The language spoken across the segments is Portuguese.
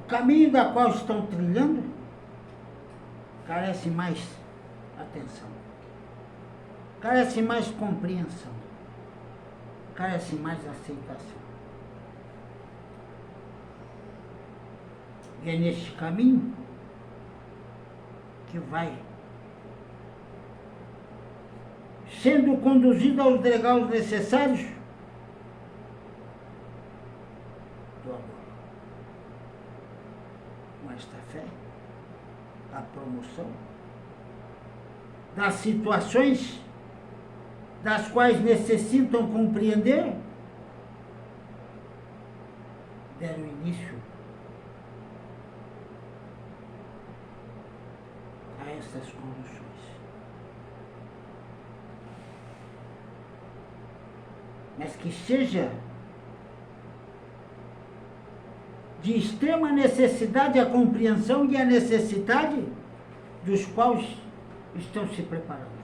caminho da qual estão trilhando carece mais atenção, carece mais compreensão, carece mais aceitação. E é neste caminho que vai sendo conduzido aos degraus necessários do amor. Com esta fé, a promoção das situações das quais necessitam compreender, deram início a essas conduções. Mas que seja de extrema necessidade a compreensão e a necessidade dos quais estão se preparando.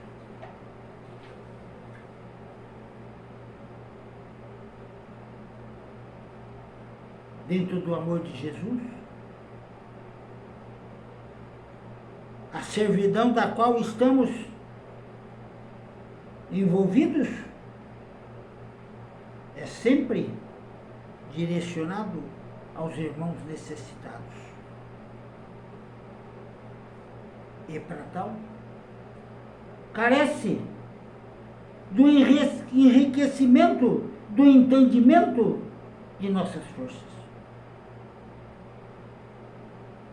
Dentro do amor de Jesus, a servidão da qual estamos envolvidos é sempre direcionado aos irmãos necessitados. E para tal, carece do enriquecimento do entendimento de nossas forças,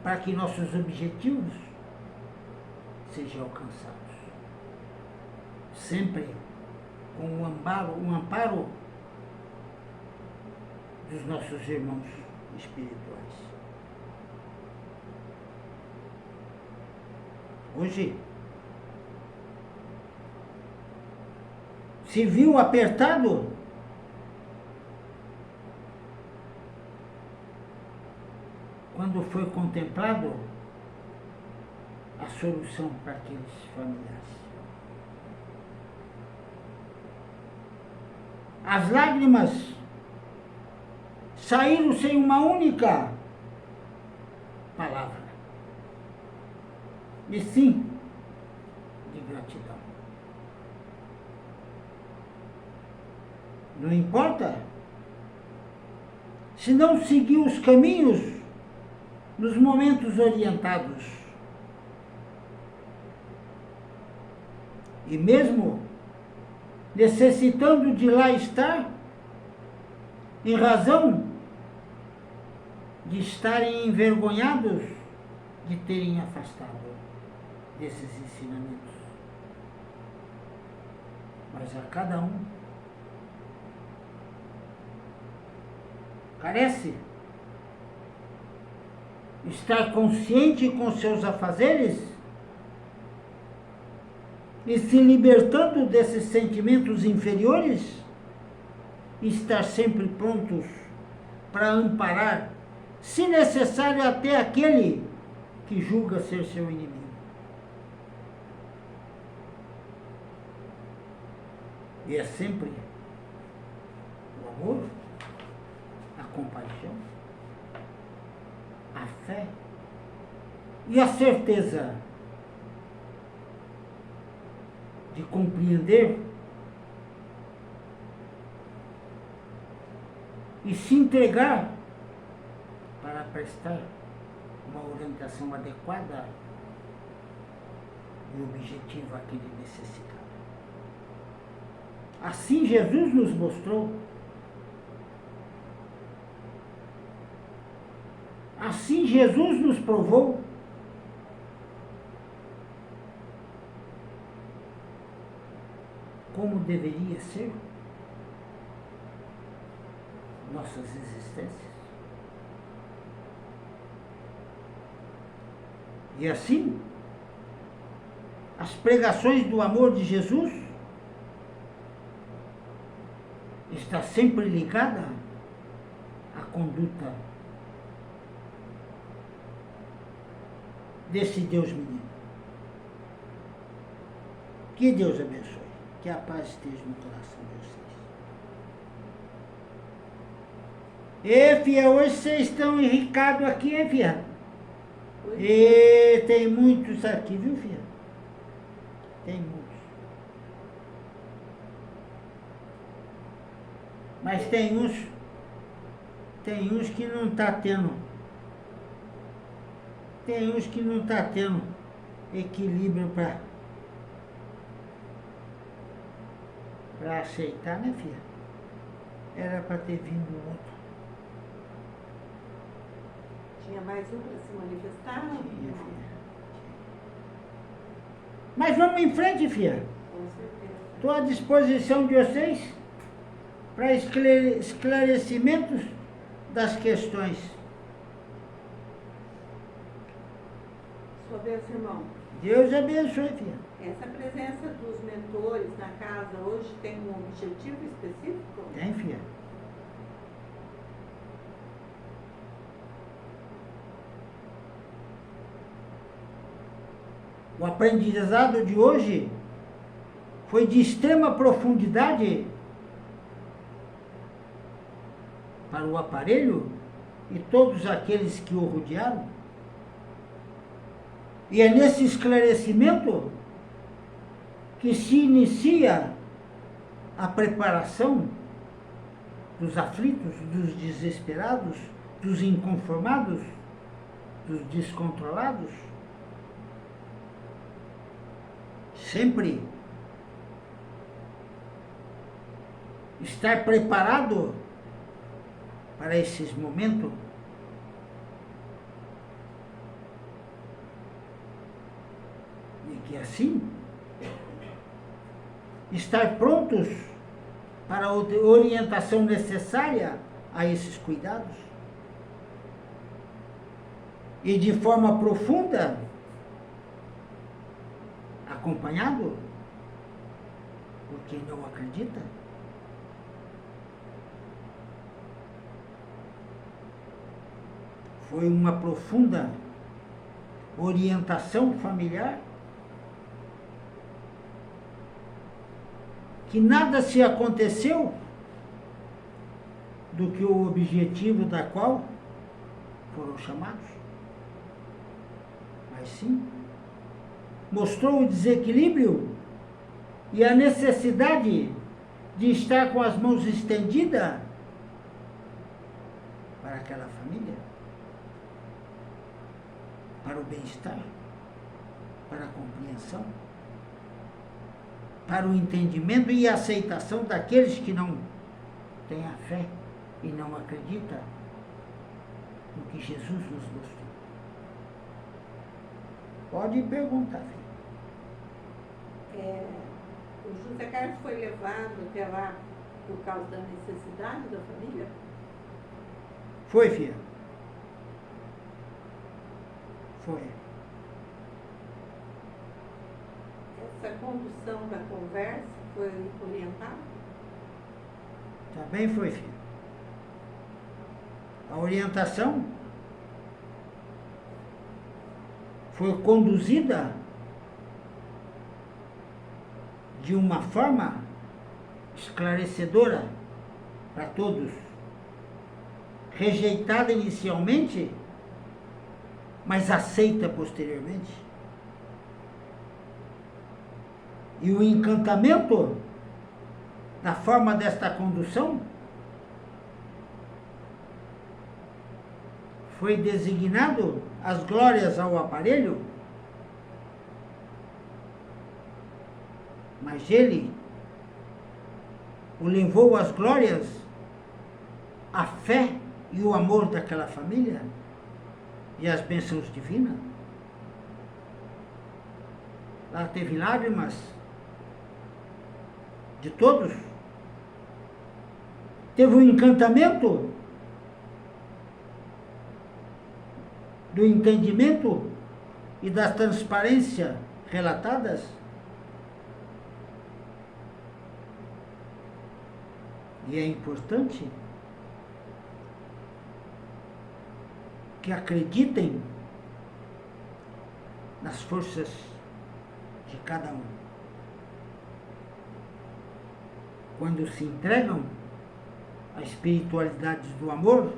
para que nossos objetivos sejam alcançados. Sempre com o amparo dos nossos irmãos espirituais. Hoje, se viu apertado quando foi contemplado a solução para aqueles familiares. As lágrimas saíram sem uma única palavra, e sim de gratidão. Não importa se não seguiu os caminhos nos momentos orientados, e mesmo necessitando de lá estar, em razão de estarem envergonhados de terem afastado desses ensinamentos. Mas a cada um carece estar consciente com seus afazeres e se libertando desses sentimentos inferiores, e estar sempre prontos para amparar, se necessário, até aquele que julga ser seu inimigo. E é sempre o amor, a compaixão, a fé e a certeza de compreender e se entregar para prestar uma orientação adequada e objetiva àquele necessitado. Assim Jesus nos mostrou, assim Jesus nos provou, como deveria ser nossas existências. E assim, as pregações do amor de Jesus está sempre ligada à conduta desse Deus menino. Que Deus abençoe. Que a paz esteja no coração de vocês. E, filha, hoje vocês estão enricados aqui, hein, filha? E tem muitos aqui, viu, filha? Tem muitos. Mas tem uns que não tá tendo. Tem uns que não tá tendo equilíbrio para aceitar, né, filha? Era para ter vindo outro. Tinha mais um para se manifestar? Tinha, filha. Mas vamos em frente, filha. Com certeza. Estou à disposição de vocês para esclarecimentos das questões. Sua bênção, irmão. Deus abençoe, filha. Essa presença dos mentores na casa hoje tem um objetivo específico? Tem, filha. O aprendizado de hoje foi de extrema profundidade para o aparelho e todos aqueles que o rodearam. E é nesse esclarecimento que se inicia a preparação dos aflitos, dos desesperados, dos inconformados, dos descontrolados. Sempre estar preparado para esses momentos. E que assim, estar prontos para a orientação necessária a esses cuidados. E de forma profunda, acompanhado por quem não acredita. Foi uma profunda orientação familiar que nada se aconteceu do que o objetivo da qual foram chamados. Mas sim, mostrou o desequilíbrio e a necessidade de estar com as mãos estendidas para aquela família, para o bem-estar, para a compreensão, para o entendimento e a aceitação daqueles que não têm a fé e não acreditam no que Jesus nos mostrou. Pode perguntar, filho. O José Carlos foi levado até lá por causa da necessidade da família? Foi, filha. Foi. Essa condução da conversa foi orientada? Também foi, filho. A orientação foi conduzida de uma forma esclarecedora para todos, rejeitada inicialmente, mas aceita posteriormente. E o encantamento da forma desta condução foi designado as glórias ao aparelho, mas ele o levou às glórias, a fé e o amor daquela família e as bênçãos divinas. Lá teve lágrimas de todos. Teve o encantamento do entendimento e da transparência relatadas. E é importante que acreditem nas forças de cada um. Quando se entregam a espiritualidade do amor,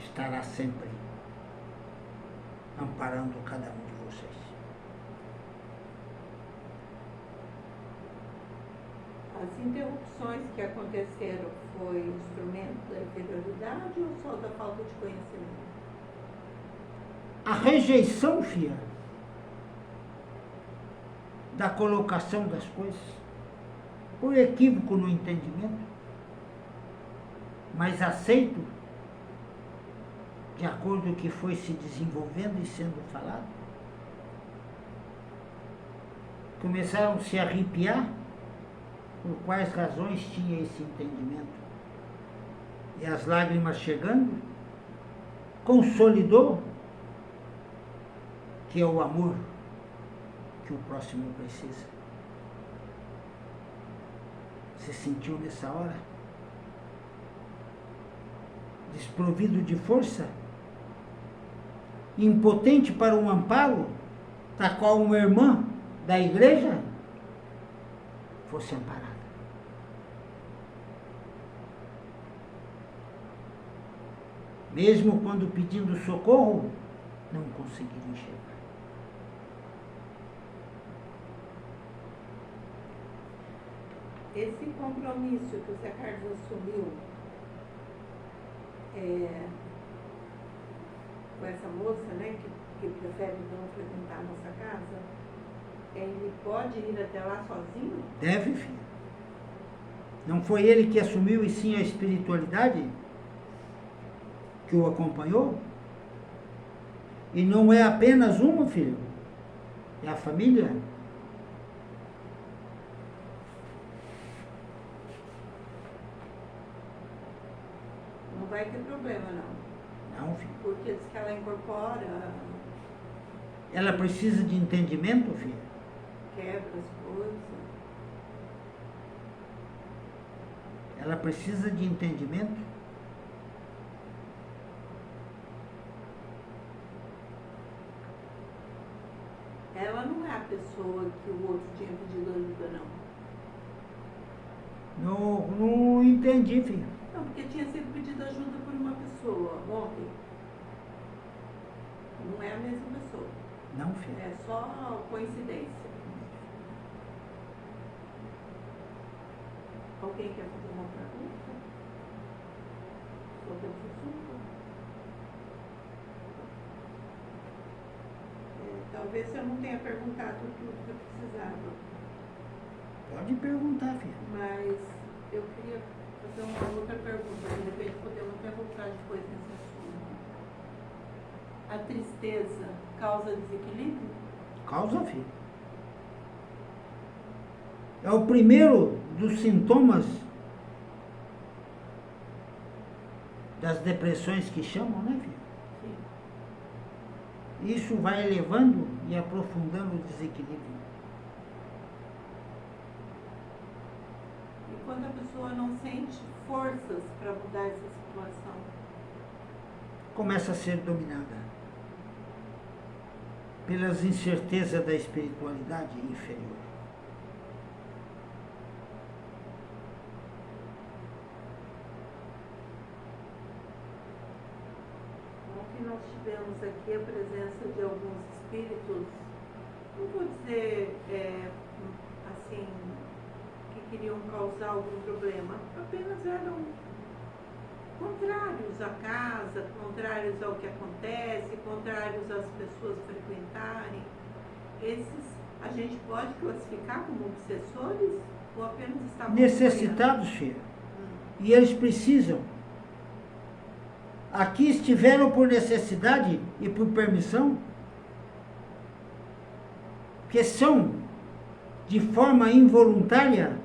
estará sempre amparando cada um de vocês. As interrupções que aconteceram foi instrumento da inferioridade ou só da falta de conhecimento? A rejeição, filha, da colocação das coisas, por equívoco no entendimento, mas aceito de acordo com o que foi se desenvolvendo e sendo falado. Começaram a se arrepiar por quais razões tinha esse entendimento. E as lágrimas chegando, consolidou que é o amor que o próximo precisa. Você sentiu nessa hora? Desprovido de força? Impotente para um amparo, da qual uma irmã da igreja fosse amparada. Mesmo quando pedindo socorro, não conseguiram enxergar. Esse compromisso que o Zé Carlos assumiu com essa moça, né, que prefere não frequentar a nossa casa, ele pode ir até lá sozinho? Deve, filho. Não foi ele que assumiu, e sim a espiritualidade que o acompanhou? E não é apenas uma, filho. É a família. Não vai ter problema, não. Não, filho. Porque diz que ela incorpora, Ela precisa de entendimento, filho. quebra as coisas. Ela precisa de entendimento. Ela não é a pessoa que o outro tinha pedido ajuda, não. Não entendi, filho. Não, porque tinha sido pedido ajuda por uma pessoa ontem. Não é a mesma pessoa. Não, filho. É só coincidência. Alguém quer fazer uma pergunta sobre esse assunto? Talvez eu não tenha perguntado tudo que eu precisava, Pode perguntar, filho. mas eu queria fazer uma outra pergunta, de repente podemos até voltar depois nesse assunto. A tristeza causa desequilíbrio? Causa, filho. É o primeiro dos sintomas das depressões que chamam, né, filho? Sim. Isso vai elevando e aprofundando o desequilíbrio. E quando a pessoa não sente forças para mudar essa situação? Começa a ser dominada pelas incertezas da espiritualidade inferior. Ontem nós tivemos aqui a presença de alguns espíritos, não vou dizer assim, que queriam causar algum problema, apenas eram contrários à casa, contrários ao que acontece, contrários às pessoas frequentarem. Esses a gente pode classificar como obsessores ou apenas estavam Necessitados, filho. E eles precisam. Aqui estiveram por necessidade e por permissão, que são, de forma involuntária,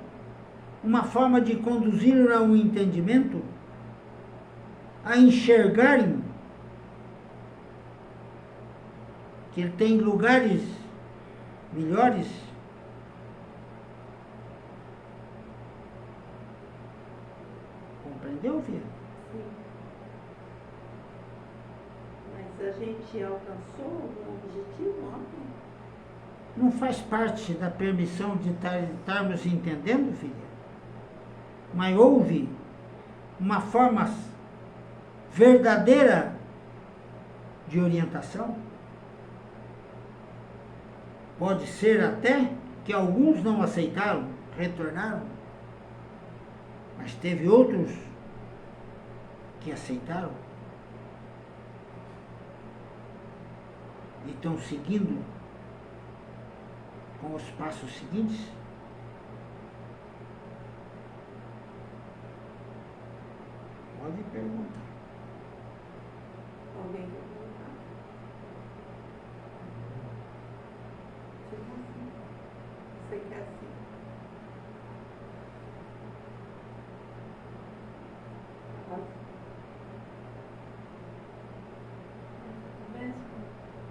uma forma de conduzir a um entendimento, a enxergarem que tem lugares melhores. Compreendeu, filha? Sim. Mas a gente alcançou algum objetivo ontem? Não faz parte da permissão de estarmos entendendo, filha? Mas houve uma forma verdadeira de orientação. Pode ser até que alguns não aceitaram, retornaram, mas teve outros que aceitaram e estão seguindo com os passos seguintes. Pode perguntar. Alguém quer perguntar? Tipo assim. Você quer assim?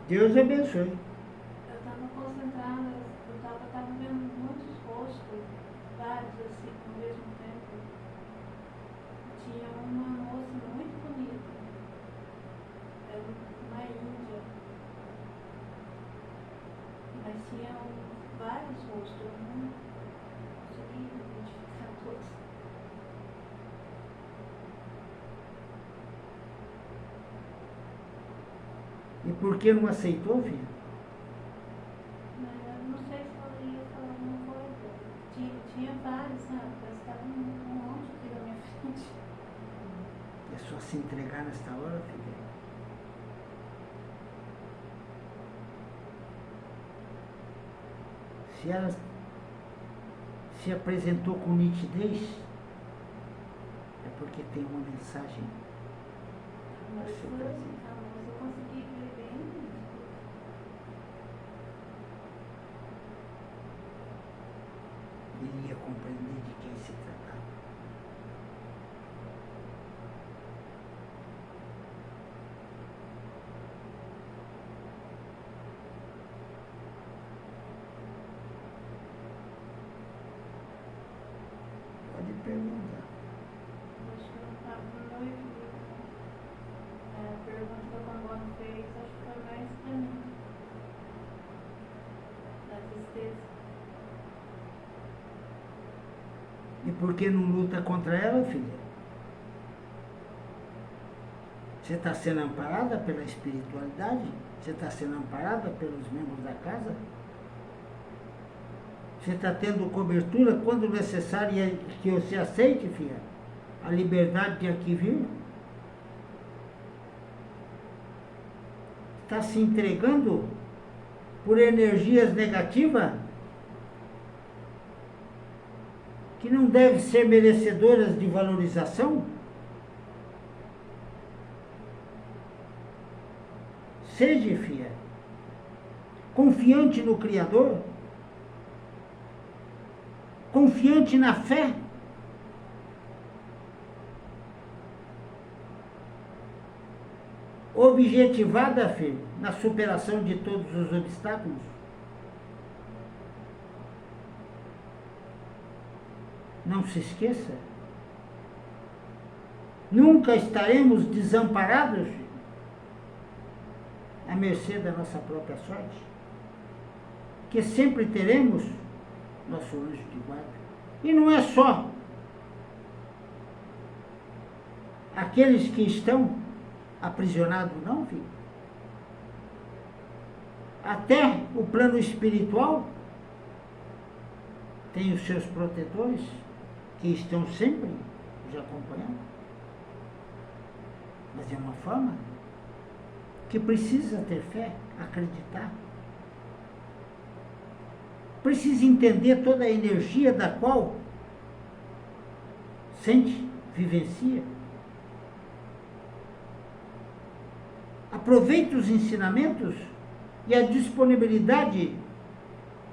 Deus abençoe. Eu estava concentrada, eu estava vendo muitos rostos, vários assim, ao mesmo tempo. Tinha uma moça muito bonita, era uma índia, mas tinha vários rostos, eu não consegui identificar todos. E por que não aceitou, filho? Mas eu não sei se eu ia falar alguma coisa. Tinha vários, sabe? Parece que estava um monte aqui na minha frente. É só se entregar nesta hora, filha. Se ela se apresentou com nitidez, é porque tem uma mensagem a Mas ser eu trazida. consegui ver bem. Ele ia compreender de quem se tratava. Pode perguntar. Acho que não estava no equilíbrio. A pergunta que o Cambone fez, acho que foi mais pra mim. Da tristeza. E por que não luta contra ela, filha? Você está sendo amparada pela espiritualidade? Você está sendo amparada pelos membros da casa? Você está tendo cobertura quando necessário que você aceite, filha, a liberdade de aqui vir? Está se entregando por energias negativas que não devem ser merecedoras de valorização? Seja, filha, confiante no Criador, confiante na fé, objetivada, filho, na superação de todos os obstáculos. Não se esqueça, nunca estaremos desamparados à mercê da nossa própria sorte, que sempre teremos nosso anjo de guarda. E não é só aqueles que estão aprisionados, não, filho. Até o plano espiritual tem os seus protetores que estão sempre nos acompanhando. Mas é uma forma que precisa ter fé, acreditar. Precisa entender toda a energia da qual sente, vivencia. Aproveite os ensinamentos e a disponibilidade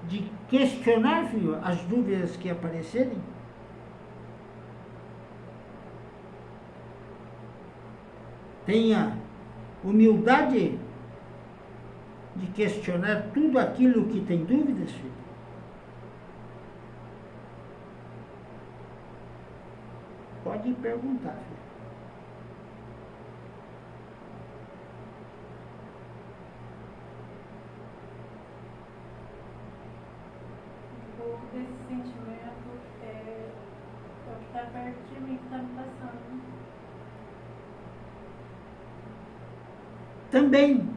de questionar, filho, as dúvidas que aparecerem. Tenha humildade de questionar tudo aquilo que tem dúvidas, filho. Pode perguntar, filho. perto de mim que está me passando. Também.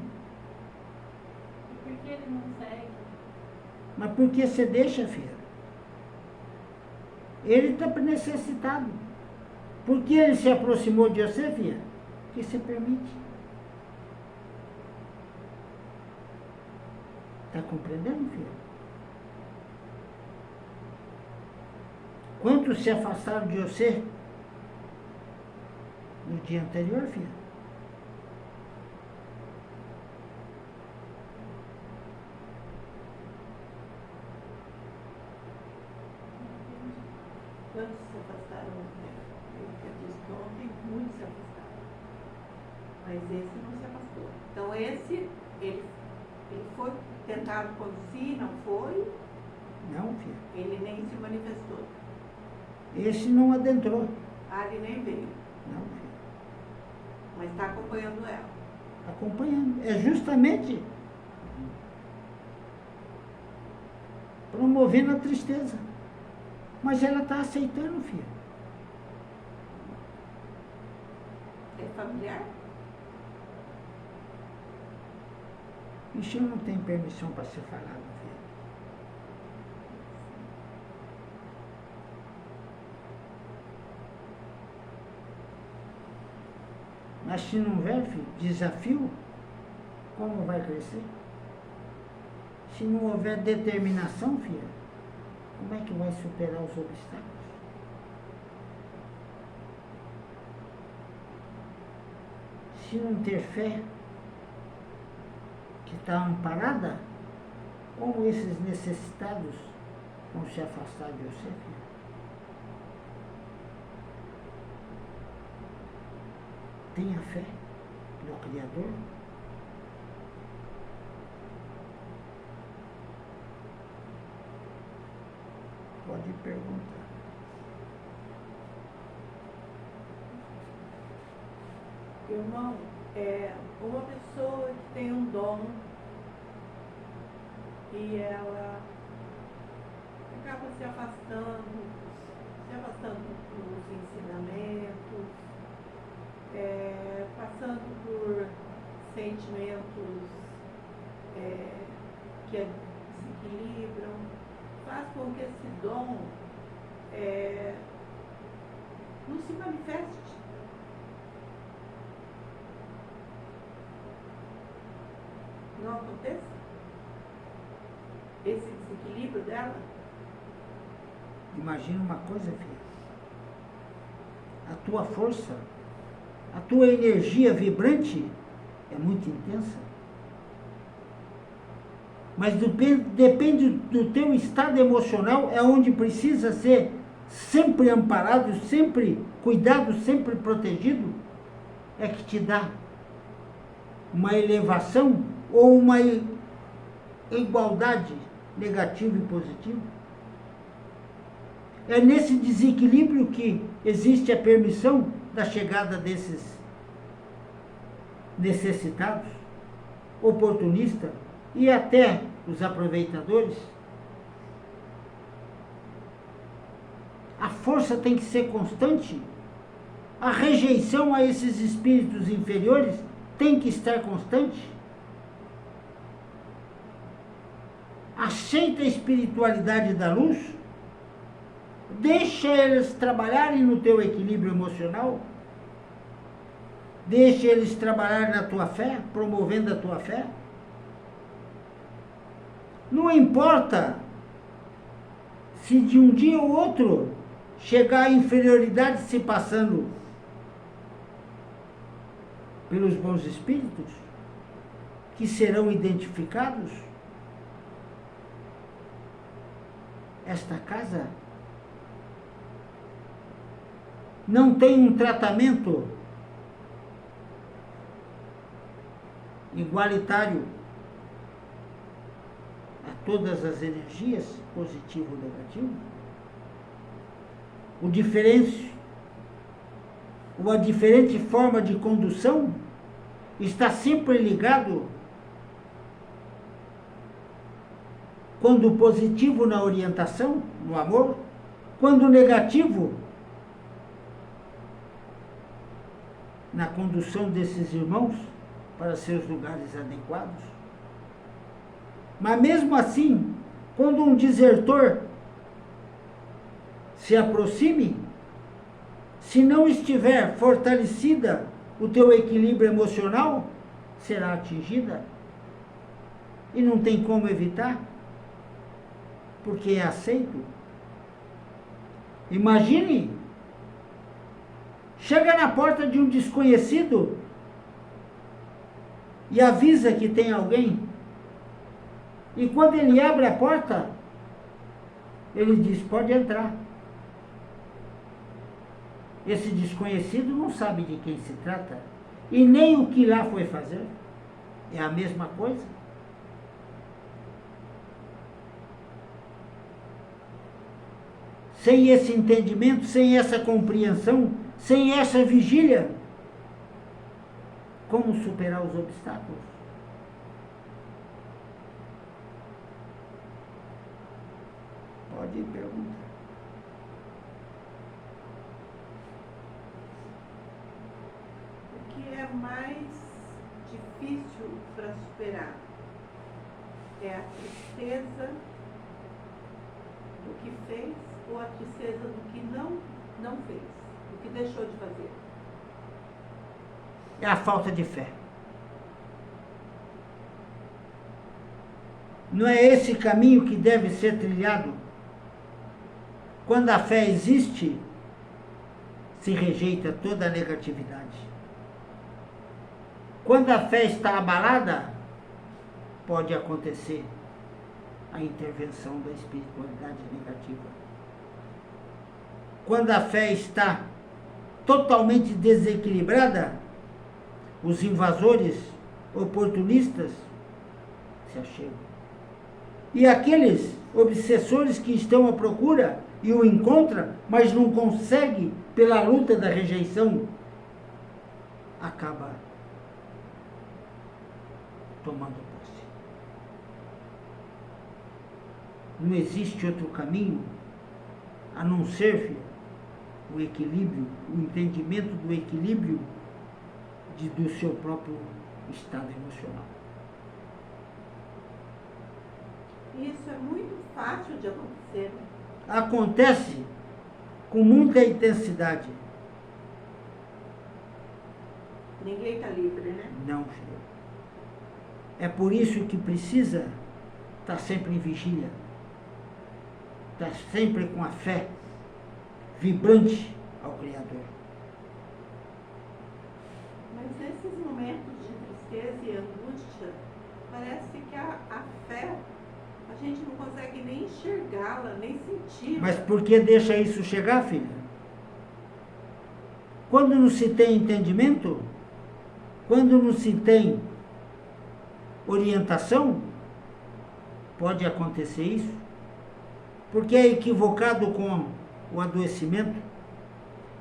E por que ele não segue? Mas por que você deixa, filha? Ele está necessitado. Por que ele se aproximou de você, filha? Porque você permite. Está compreendendo, filha? Quantos se afastaram de você no dia anterior, filha? Quantos se afastaram ontem? Eu disse que ontem muitos se afastaram. Mas esse não se afastou. Então esse, ele foi tentado conduzir, não foi? Não, filha. Ele nem se manifestou. Esse não adentrou. Ah, ele nem veio. Não, filha. Mas está acompanhando ela. Acompanhando. É justamente promovendo a tristeza. Mas ela está aceitando, filha. É familiar? Isso não tem permissão para ser falado, filha. Mas se não houver, filho, desafio, como vai crescer? Se não houver determinação, filha, como é que vai superar os obstáculos? Se não ter fé, que está amparada, como esses necessitados vão se afastar de você, filho? Tenha fé no Criador. Pode perguntar. Irmão, uma pessoa que tem um dom e ela acaba se afastando dos ensinamentos, passando por sentimentos que desequilibram, faz com que esse dom não se manifeste. Não aconteça? Esse desequilíbrio dela? Imagina uma coisa, filha. A tua força, a tua energia vibrante é muito intensa. Mas depende do teu estado emocional, é onde precisa ser sempre amparado, sempre cuidado, sempre protegido, é que te dá uma elevação ou uma igualdade negativa e positiva. É nesse desequilíbrio que existe a permissão da chegada desses necessitados, oportunistas e até os aproveitadores. A força tem que ser constante. A rejeição a esses espíritos inferiores tem que estar constante. Aceita a espiritualidade da luz. Deixa eles trabalharem no teu equilíbrio emocional. Deixa eles trabalhar na tua fé, promovendo a tua fé. Não importa se de um dia ou outro chegar a inferioridade se passando pelos bons espíritos, que serão identificados. Esta casa não tem um tratamento igualitário a todas as energias, positivo ou negativo. A diferente forma de condução está sempre ligado, quando positivo na orientação, no amor, quando negativo na condução desses irmãos para seus lugares adequados. Mas mesmo assim, quando um desertor se aproxime, se não estiver fortalecida o teu equilíbrio emocional, será atingida. E não tem como evitar, porque é aceito. Imagine, chega na porta de um desconhecido e avisa que tem alguém. E quando ele abre a porta, ele diz, pode entrar. Esse desconhecido não sabe de quem se trata e nem o que lá foi fazer. É a mesma coisa. Sem esse entendimento, sem essa compreensão, sem essa vigília, como superar os obstáculos? Pode perguntar. O que é mais difícil para superar? É a tristeza do que fez ou a tristeza do que não fez, do que deixou de fazer? É a falta de fé. Não é esse caminho que deve ser trilhado? Quando a fé existe, se rejeita toda a negatividade. Quando a fé está abalada, pode acontecer a intervenção da espiritualidade negativa. Quando a fé está totalmente desequilibrada, os invasores oportunistas se achegam. E aqueles obsessores que estão à procura e o encontram, mas não conseguem pela luta da rejeição, acaba tomando posse. Não existe outro caminho a não ser, filho, o equilíbrio, o entendimento do equilíbrio do seu próprio estado emocional. Isso é muito fácil de acontecer. Acontece com muita intensidade. Ninguém está livre, né? Não, filho. É por isso que precisa estar sempre em vigília. Estar sempre com a fé vibrante ao Criador. Mas nesses momentos de tristeza e angústia, parece que a fé, a gente não consegue nem enxergá-la, nem sentir. Mas por que deixa isso chegar, filha? Quando não se tem entendimento, quando não se tem orientação, pode acontecer isso. Porque é equivocado com o adoecimento.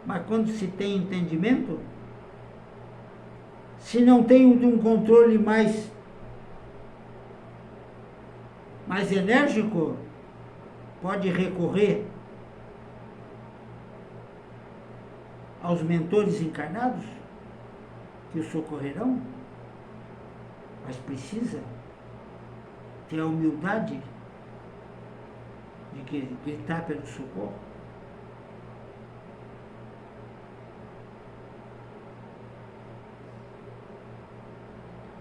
Mas quando se tem entendimento, se não tem um controle mais enérgico, pode recorrer aos mentores encarnados que o socorrerão, mas precisa ter a humildade de gritar pelo socorro.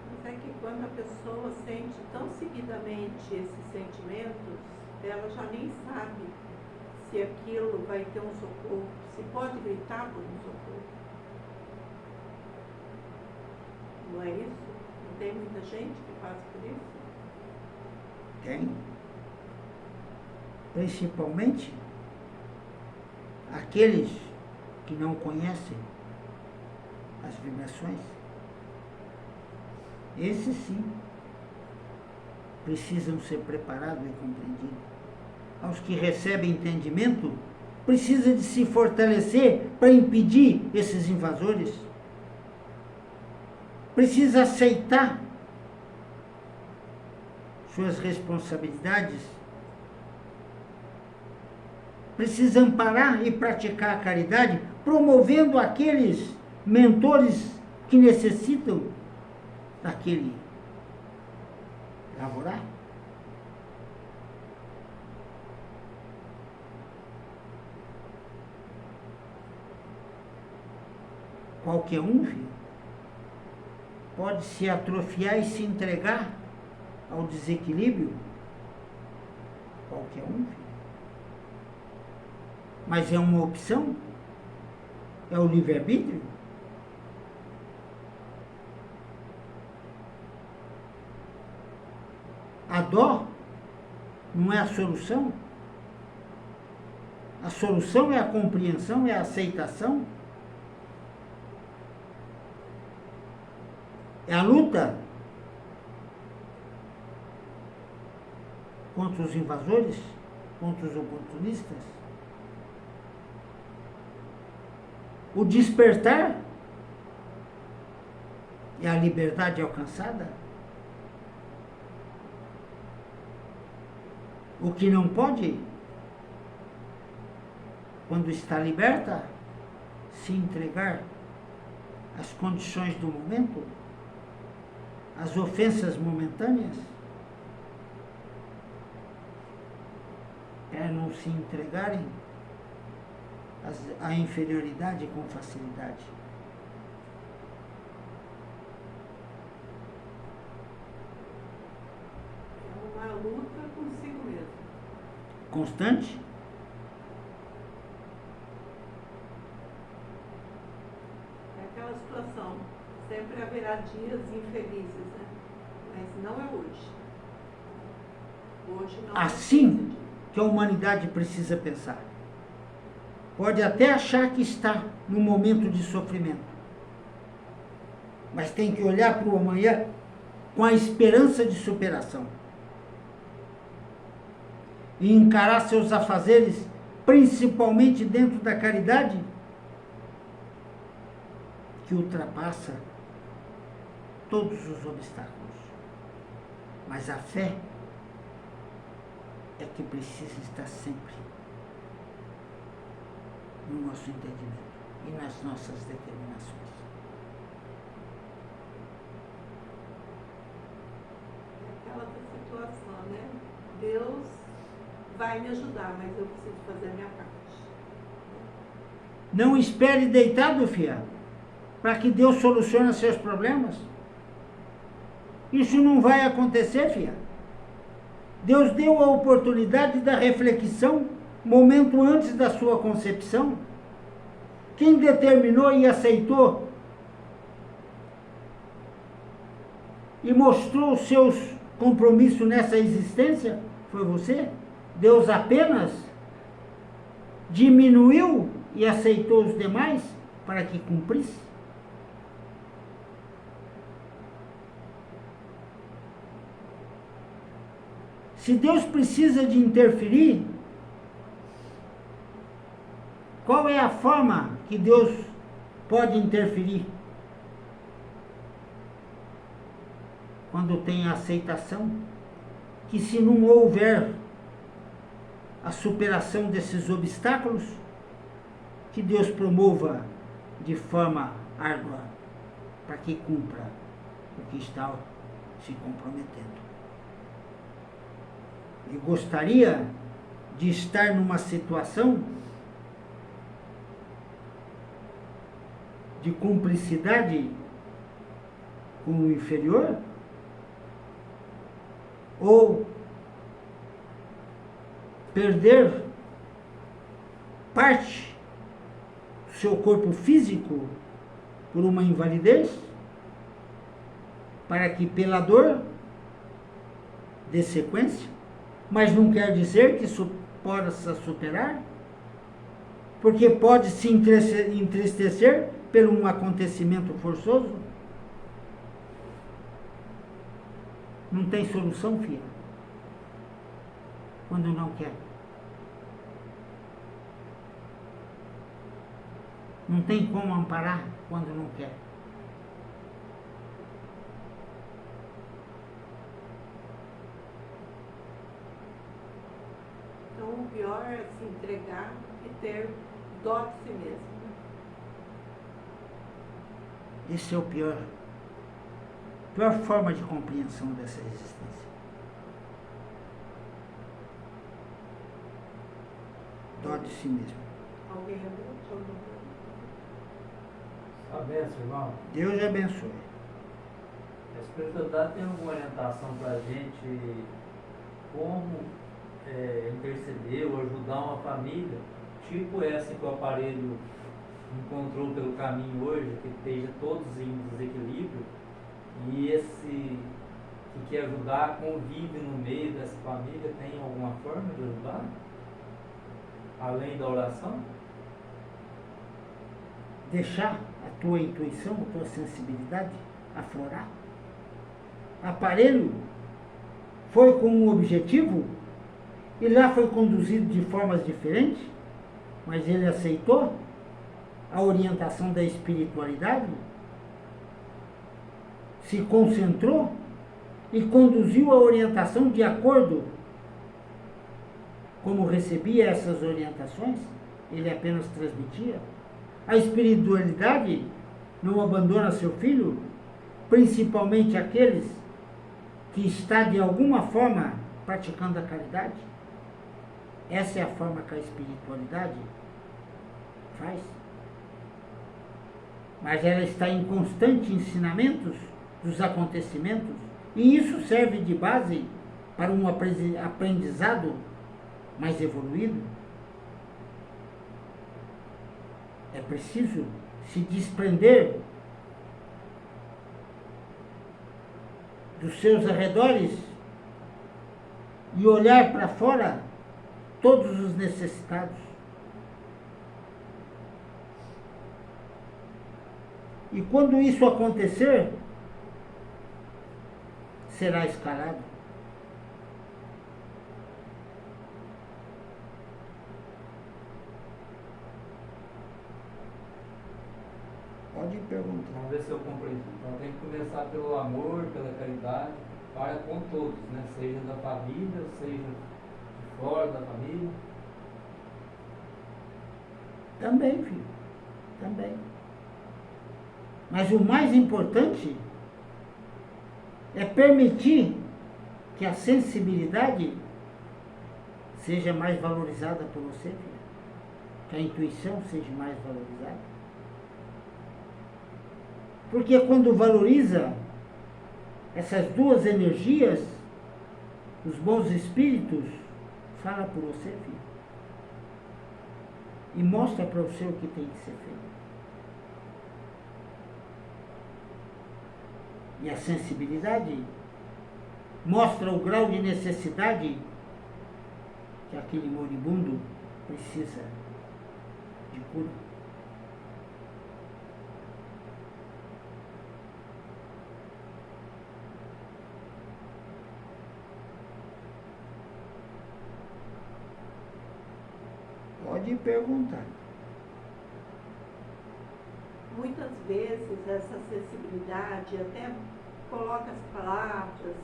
Mas é que quando a pessoa sente tão seguidamente esses sentimentos, ela já nem sabe se aquilo vai ter um socorro, se pode gritar por um socorro. Não é isso? Não tem muita gente que passa por isso? Tem. Principalmente aqueles que não conhecem as vibrações. Esses sim precisam ser preparados e compreendidos. Aos que recebem entendimento, precisa de se fortalecer para impedir esses invasores. Precisa aceitar suas responsabilidades. Precisa amparar e praticar a caridade, promovendo aqueles mentores que necessitam daquele laborar. Qualquer um, filho, pode se atrofiar e se entregar ao desequilíbrio. Qualquer um, filho. Mas é uma opção? É o livre-arbítrio? A dó não é a solução? A solução é a compreensão, é a aceitação? É a luta contra os invasores, contra os oportunistas? O despertar é a liberdade alcançada? O que não pode, quando está liberta, se entregar às condições do momento, às ofensas momentâneas, para não se entregarem à inferioridade com facilidade. É uma luta consigo mesmo. Constante? É aquela situação. Sempre haverá dias infelizes, né? Mas não é hoje. Hoje não Assim que a humanidade precisa pensar. Pode até achar que está num momento de sofrimento, mas tem que olhar para o amanhã com a esperança de superação e encarar seus afazeres, principalmente dentro da caridade, que ultrapassa todos os obstáculos. Mas a fé é que precisa estar sempre no nosso entendimento e nas nossas determinações. É aquela situação, né? Deus vai me ajudar, mas eu preciso fazer a minha parte. Não espere deitado, filha, para que Deus solucione seus problemas. Isso não vai acontecer, filha. Deus deu a oportunidade da reflexão momento antes da sua concepção. Quem determinou e aceitou e mostrou os seus compromissos nessa existência foi você. Deus apenas diminuiu e aceitou os demais para que cumprisse. Se Deus precisa de interferir, qual é a forma que Deus pode interferir? Quando tem a aceitação, que se não houver a superação desses obstáculos, que Deus promova de forma árdua para que cumpra o que está se comprometendo. Eu gostaria de estar numa situação de cumplicidade com o inferior? Ou perder parte do seu corpo físico por uma invalidez? Para que pela dê sequência? Mas não quer dizer que isso possa superar? Porque pode se entristecer por um acontecimento forçoso? Não tem solução, filha, quando não quer. Não tem como amparar quando não quer. Então o pior é se entregar e ter dó de si mesmo. Esse é o pior forma de compreensão dessa existência. Dó de si mesmo. Alguém abençoe? Abençoe, irmão. Deus abençoe. A espiritualidade tem alguma orientação para a gente como interceder ou ajudar uma família, tipo essa que o aparelho encontrou pelo caminho hoje, que esteja todos em desequilíbrio, e esse que quer ajudar convive no meio dessa família, tem alguma forma de ajudar? Além da oração? Deixar a tua intuição, a tua sensibilidade aflorar. Aparelho foi com um objetivo e lá foi conduzido de formas diferentes, mas ele aceitou a orientação da espiritualidade, se concentrou e conduziu a orientação de acordo como recebia essas orientações, ele apenas transmitia. A espiritualidade não abandona seu filho, principalmente aqueles que está de alguma forma praticando a caridade. Essa é a forma que a espiritualidade faz. Mas ela está em constante ensinamentos dos acontecimentos, e isso serve de base para um aprendizado mais evoluído. É preciso se desprender dos seus arredores e olhar para fora todos os necessitados. E quando isso acontecer, será escalado. Pode perguntar. Vamos ver se eu compreendi. Então tem que começar pelo amor, pela caridade, para com todos, né? Seja da família, seja de fora da família. Também, filho. Também. Mas o mais importante é permitir que a sensibilidade seja mais valorizada por você, filho. Que a intuição seja mais valorizada. Porque quando valoriza essas duas energias, os bons espíritos, fala por você, filho. E mostra para você o que tem que ser feito. E a sensibilidade mostra o grau de necessidade que aquele moribundo precisa de cura. Pode perguntar. Muitas vezes essa sensibilidade até coloca as palavras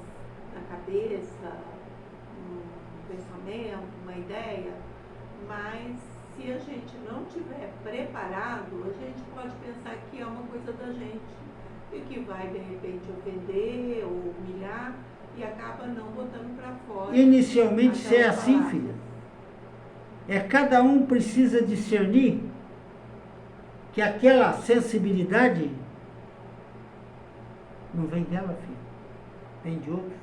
na cabeça, um pensamento, uma ideia, mas se a gente não tiver preparado, a gente pode pensar que é uma coisa da gente e que vai de repente ofender ou humilhar e acaba não botando para fora. Inicialmente ser aquelas assim, palavras. filha. Cada um precisa discernir que aquela sensibilidade não vem dela, filho, vem de outros.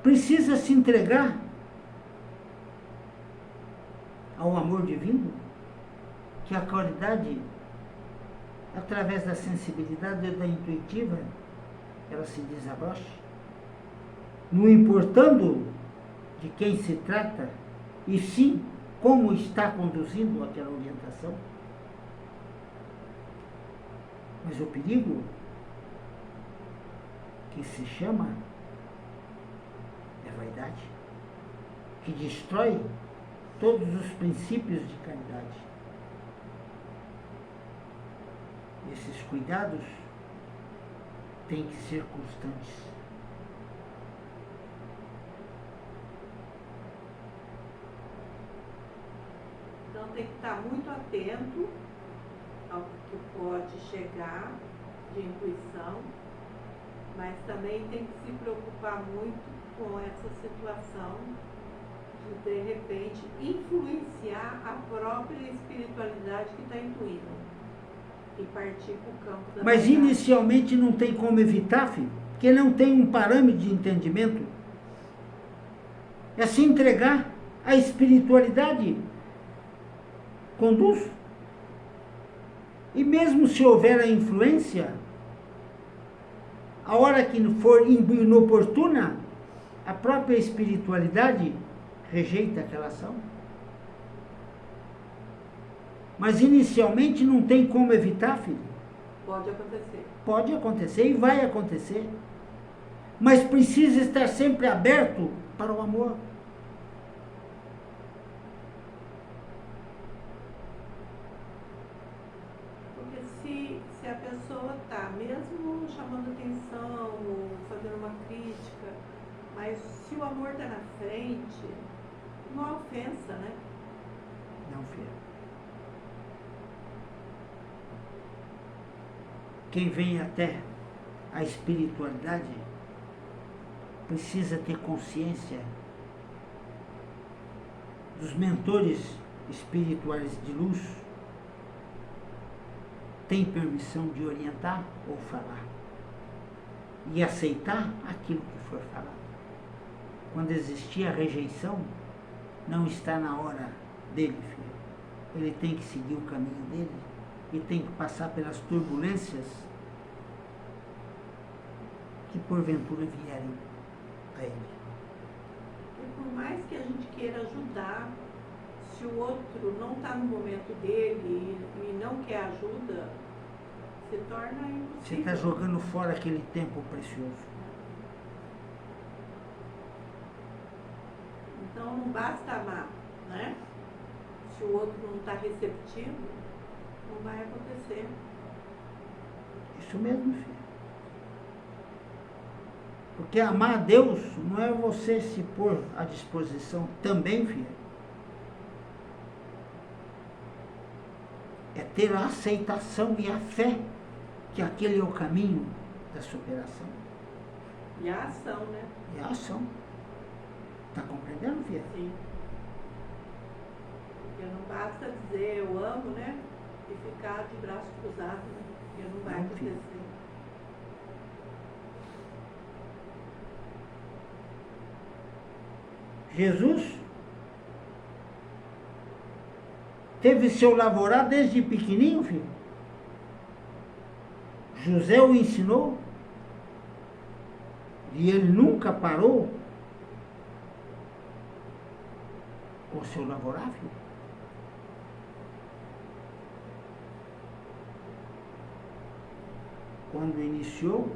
Precisa se entregar ao amor divino, que a caridade, através da sensibilidade da intuitiva, ela se desabroche, não importando de quem se trata, e sim como está conduzindo aquela orientação. Mas o perigo que se chama é vaidade, que destrói todos os princípios de caridade. Esses cuidados têm que ser constantes. Então tem que estar muito atento ao que pode chegar de intuição, mas também tem que se preocupar muito com essa situação de repente, influenciar a própria espiritualidade que está intuindo e partir para o campo da Mas verdade. inicialmente não tem como evitar, filho, porque não tem um parâmetro de entendimento. É se entregar à espiritualidade. Conduz. E mesmo se houver a influência, a hora que for inoportuna, a própria espiritualidade rejeita aquela ação. Mas inicialmente não tem como evitar, filho. Pode acontecer. Pode acontecer e vai acontecer. Mas precisa estar sempre aberto para o amor. Porque se a pessoa está mesmo chamando atenção, ou fazendo uma crítica, mas se o amor está na frente, não há ofensa, né? Não, filho. Quem vem até a espiritualidade precisa ter consciência dos mentores espirituais de luz. Tem permissão de orientar ou falar e aceitar aquilo que for falado. Quando existir a rejeição, não está na hora dele, filho. Ele tem que seguir o caminho dele e tem que passar pelas turbulências que porventura vierem a ele. E por mais que a gente queira ajudar, se o outro não está no momento dele e não quer ajuda, se torna impossível. Você está jogando fora aquele tempo precioso. Então não basta amar, né? Se o outro não está receptivo, não vai acontecer. Isso mesmo, filho. Porque amar a Deus não é você se pôr à disposição também, filho. É ter a aceitação e a fé que aquele é o caminho da superação. E a ação, né? E a ação. Está compreendendo, filho? Sim. Porque não basta dizer eu amo, né? E ficar de braço cruzado, né? Porque não vai Não, acontecer. filho. Jesus teve seu lavorar desde pequenininho, filho. José o ensinou e ele nunca parou com seu lavorar, filho. Quando iniciou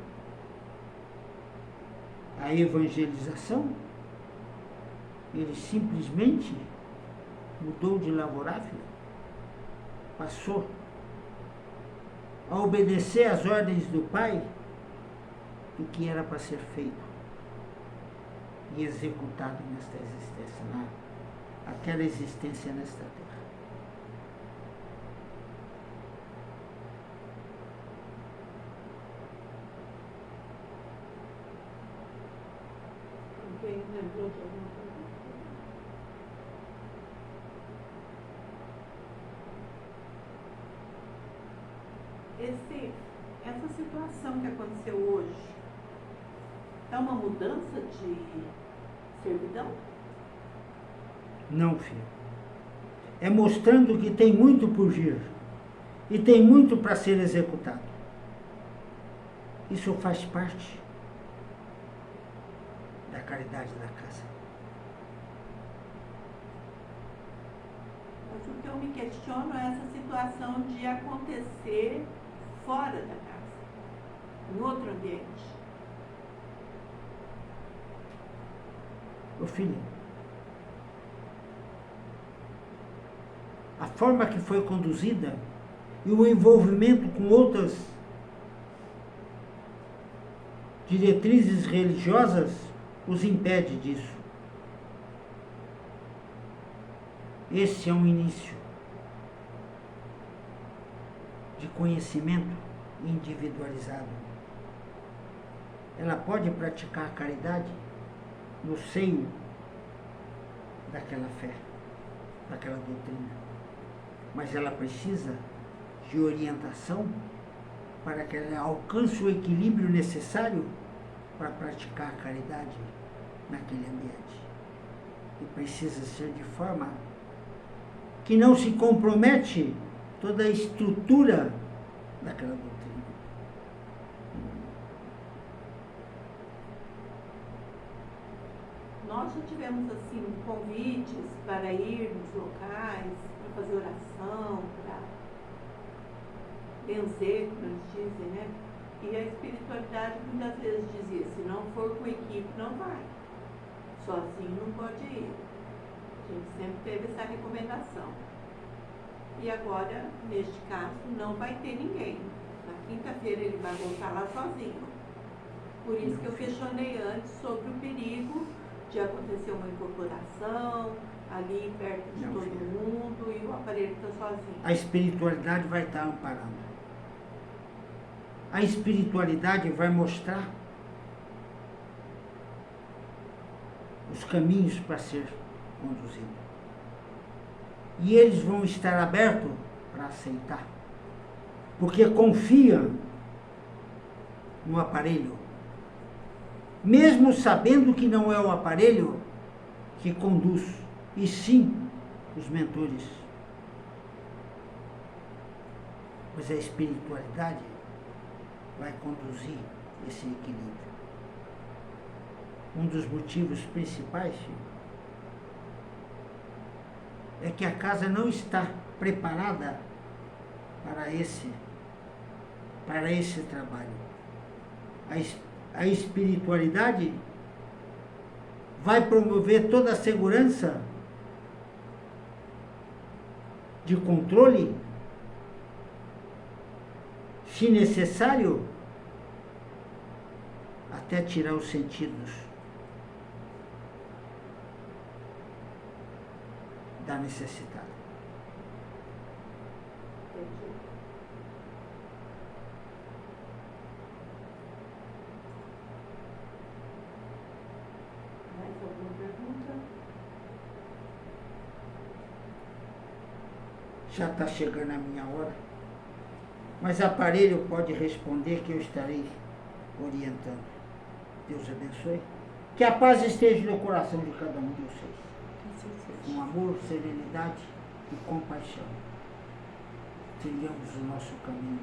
a evangelização, ele simplesmente mudou de lavorar, filho. Passou a obedecer às ordens do Pai do que era para ser feito e executado nesta existência, aquela existência nesta terra. Alguém lembrou de alguma coisa? Essa situação que aconteceu hoje é uma mudança de servidão? Não, filho. É mostrando que tem muito por vir e tem muito para ser executado. Isso faz parte da caridade da casa. Mas o que eu me questiono é essa situação de acontecer fora da casa, em outro ambiente. Ô filho, a forma que foi conduzida e o envolvimento com outras diretrizes religiosas os impede disso. Esse é um início. de conhecimento individualizado. Ela pode praticar a caridade no seio daquela fé, daquela doutrina, mas ela precisa de orientação para que ela alcance o equilíbrio necessário para praticar a caridade naquele ambiente. E precisa ser de forma que não se compromete toda a estrutura daquela doutrina. Nós já tivemos assim convites para ir nos locais, para fazer oração, para benzer, como eles dizem, né? E a espiritualidade muitas vezes dizia, se não for com equipe, não vai. Sozinho não pode ir. A gente sempre teve essa recomendação. E agora, neste caso, não vai ter ninguém. Na quinta-feira ele vai voltar lá sozinho. Por isso que eu questionei antes sobre o perigo de acontecer uma incorporação ali perto de todo mundo e o aparelho está sozinho. A espiritualidade vai estar amparando. A espiritualidade vai mostrar os caminhos para ser conduzido. E eles vão estar abertos para aceitar. Porque confiam no aparelho. Mesmo sabendo que não é o aparelho que conduz, e sim os mentores. Mas a espiritualidade vai conduzir esse equilíbrio. Um dos motivos principais, filho, é que a casa não está preparada para esse trabalho. A espiritualidade vai promover toda a segurança de controle, se necessário, até tirar os sentidos da necessitada. Mais alguma pergunta? Já está chegando a minha hora, mas o aparelho pode responder que eu estarei orientando. Deus abençoe. Que a paz esteja no coração de cada um de vocês. Com amor, serenidade e compaixão. Trilhamos o nosso caminho